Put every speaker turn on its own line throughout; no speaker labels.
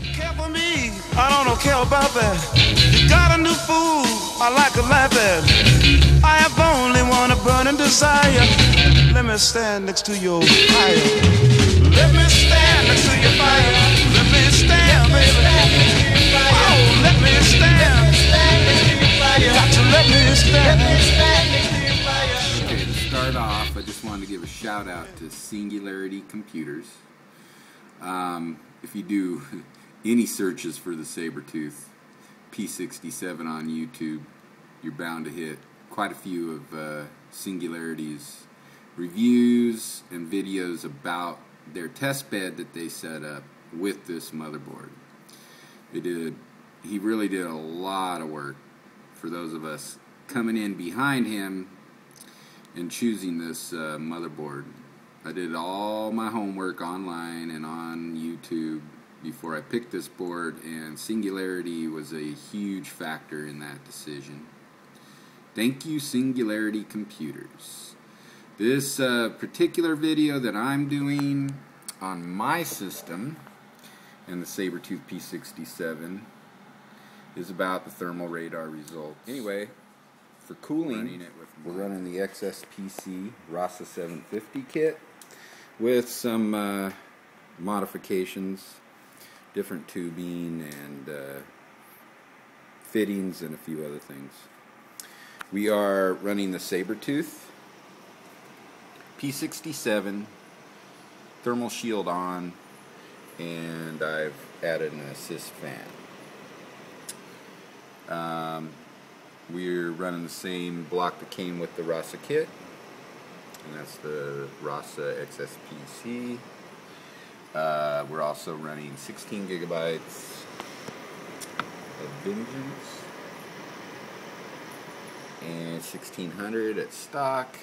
Care for me, I don't care about that. You got a new fool, I like to laugh at. I have only one burning desire. Let me stand next to your fire. Let me stand next to your fire. Let me stand, baby. Oh, let me stand. You got to let me stand.
Okay, to start off, I just wanted to give a shout out to Singularity Computers. If you do any searches for the Sabertooth P67 on YouTube, you're bound to hit quite a few of Singularity's reviews and videos about their test bed that they set up with this motherboard. He really did a lot of work for those of us coming in behind him and choosing this motherboard. I did all my homework online and on YouTube before I picked this board, and Singularity was a huge factor in that decision. Thank you, Singularity Computers. This particular video that I'm doing on my system and the Sabertooth P67 is about the thermal radar results. Anyway, for cooling, we're running the XSPC RASA 750 kit with some modifications, different tubing and fittings and a few other things. We are running the Sabertooth P67, thermal shield on, and I've added an assist fan. We're running the same block that came with the RASA kit, and that's the RASA XSPC. We're also running 16 gigabytes of Vengeance and 1600 at stock.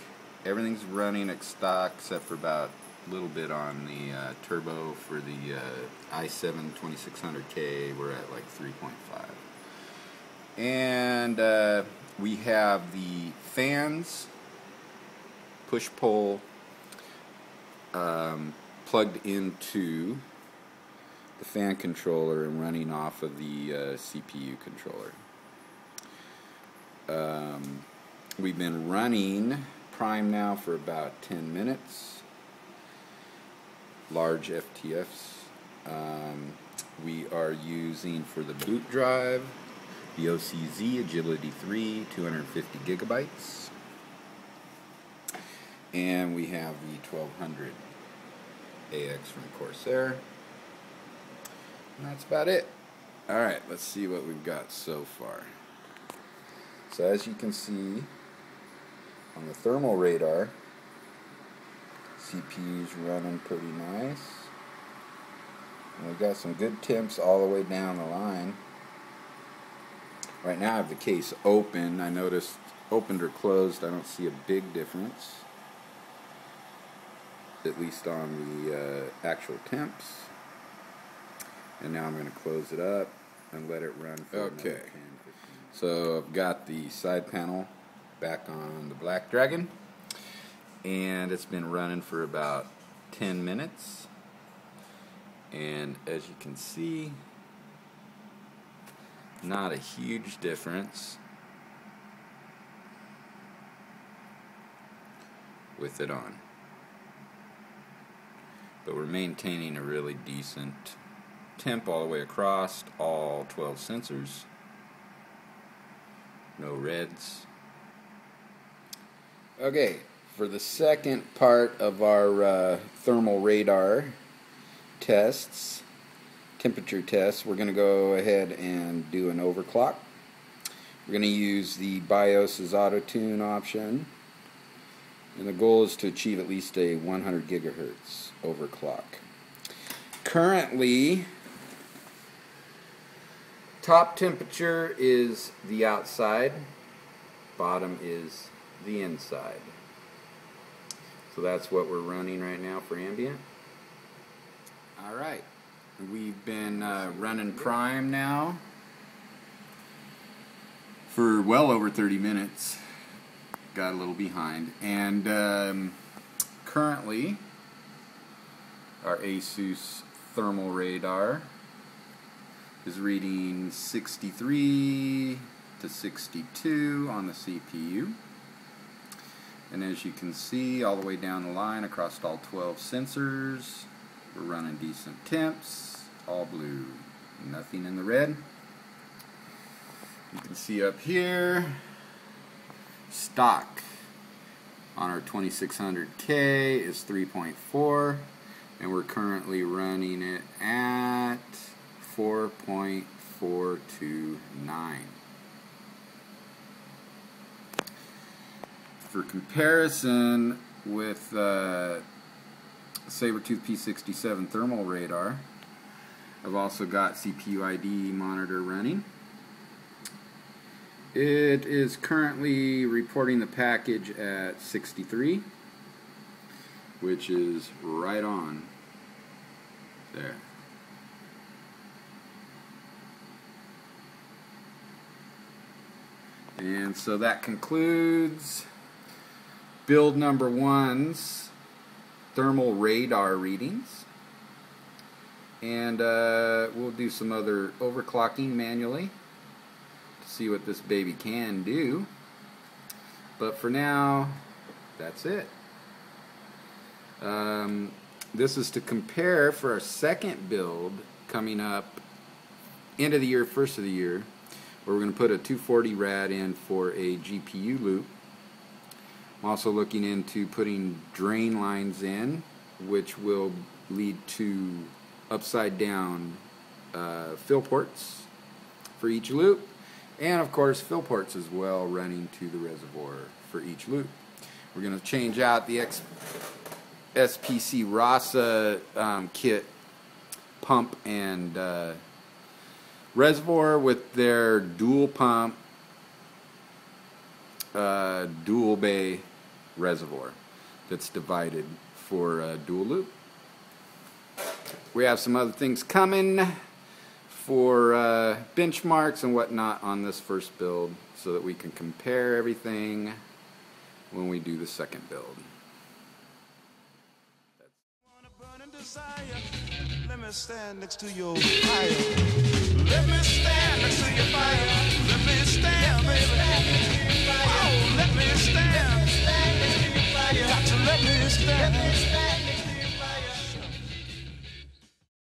Everything's running at stock except for about a little bit on the turbo for the i7 2600K. We're at like 3.5. And we have the fans, push-pull, plugged into the fan controller and running off of the CPU controller. We've been running Prime now for about 10 minutes. Large FTFs. We are using for the boot drive the OCZ Agility 3 250 gigabytes, and we have the 1200 AX from Corsair, and that's about it. Alright, let's see what we've got so far. So as you can see on the thermal radar, CPU's running pretty nice, and we've got some good temps all the way down the line. Right now I have the case open. I noticed opened or closed, I don't see a big difference, at least on the actual temps. And now I'm going to close it up and let it run for another 10, 15. So I've got the side panel back on the Black Dragon, and it's been running for about 10 minutes. And as you can see, not a huge difference with it on, but we're maintaining a really decent temp all the way across, all 12 sensors, no reds. Okay, for the second part of our thermal radar tests, temperature tests, we're going to go ahead and do an overclock. We're going to use the BIOS's auto tune option, and the goal is to achieve at least a 100 gigahertz overclock. Currently, top temperature is the outside, bottom is the inside. So that's what we're running right now for ambient. Alright. We've been running Prime now for well over 30 minutes. Got a little behind. And currently, our ASUS thermal radar is reading 63 to 62 on the CPU. And as you can see, all the way down the line across all 12 sensors, we're running decent temps, all blue, nothing in the red. You can see up here, stock on our 2600K is 3.4, and we're currently running it at 4.429. For comparison with Sabertooth P67 thermal radar, I've also got CPU ID monitor running. It is currently reporting the package at 63, which is right on there. And so that concludes build number 1's thermal radar readings. And we'll do some other overclocking manually to see what this baby can do. But for now, that's it. This is to compare for our second build coming up end of the year, first of the year, where we're going to put a 240 rad in for a GPU loop. I'm also looking into putting drain lines in, which will lead to upside down fill ports for each loop, and of course fill ports as well running to the reservoir for each loop. We're going to change out the SPC RASA kit pump and reservoir with their dual pump dual bay reservoir that's divided for dual loop. We have some other things coming for benchmarks and whatnot on this first build so that we can compare everything when we do the second build.
Let me stand next to your fire. Let me stand next to